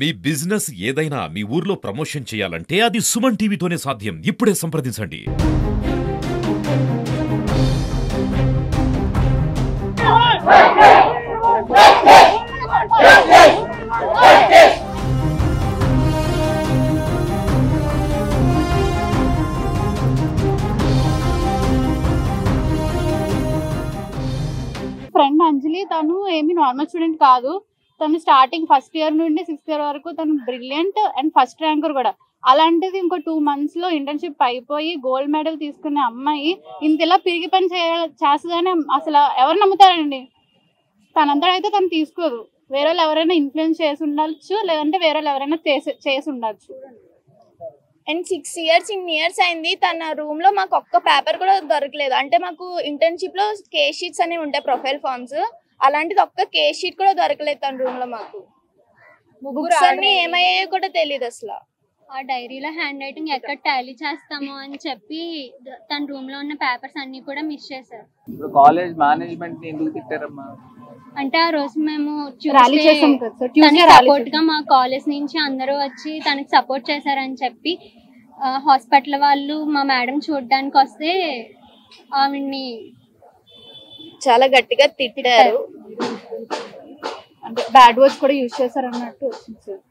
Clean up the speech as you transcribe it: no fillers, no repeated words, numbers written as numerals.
మీ business ఏదైనా మీ ఊర్లో promotion చేయాలంటే అది సుమన్ టీవీతోనే సాధ్యం. ఇప్పుడే సంప్రదించండి. ఫ్రెండ్ అంజలి తను ఏమి నార్మల్ స్టూడెంట్ కాదు. తను స్టార్టింగ్ ఫస్ట్ ఇయర్ నుండి 6th ఇయర్ వరకు తను బ్రిలియంట్ అండ్ ఫస్ట్ ర్యాంకర్ కూడా. అలాంటిది ఇంకో 2 months లో ఇంటర్న్షిప్ అయిపోయి గోల్డ్ మెడల్ తీసుకునే అమ్మాయి ఇంతలా పిరిగి పని చేస్తుందని అసలు ఎవరు నమ్ముతారండి? తనంతా అయితే తను తీసుకోదు. వేరే వాళ్ళు ఎవరైనా ఇన్ఫ్లుయెన్స్ చేసి ఉండొచ్చు, లేదంటే వేరే వాళ్ళు ఎవరైనా చేసి ఉండొచ్చు. అండ్ 6 years అయింది. తన రూమ్ లో మాకు ఒక్క పేపర్ కూడా దొరకలేదు. అంటే మాకు ఇంటర్న్షిప్ లో కేస్ షీట్స్ అనేవి ఉంటాయి, ప్రొఫైల్ ఫార్మ్స్. అలాంటిది ఒక్క కేస్ షీట్ కూడా దొరకలేదు తన రూమ్ లో. మాకు బుక్స్ అన్ని ఏమయ్యాయో కూడా తెలియదు అసలు. ఆ డైరీలో హ్యాండ్ రైటింగ్ ఎక్కడ టాలీ చేస్తామో అని చెప్పి తన రూమ్ లో ఉన్న పేపర్స్ అన్ని కూడా మిస్ చేశారు. ఇప్పుడు కాలేజ్ మేనేజ్మెంట్ ఎందుకు తిట్టారమ్మా? అంటే ఆ రోజు మేము సపోర్ట్ గా మా కాలేజ్ నుంచి అందరూ వచ్చి తనకి సపోర్ట్ చేశారని చెప్పి హాస్పిటల్ వాళ్ళు మా మేడం చూడడానికి వస్తే ఆవిడ్ని చాలా గట్టిగా తిట్టారు. అంటే బ్యాడ్ వర్డ్స్ కూడా యూజ్ చేశారు అన్నట్టు వచ్చింది సార్.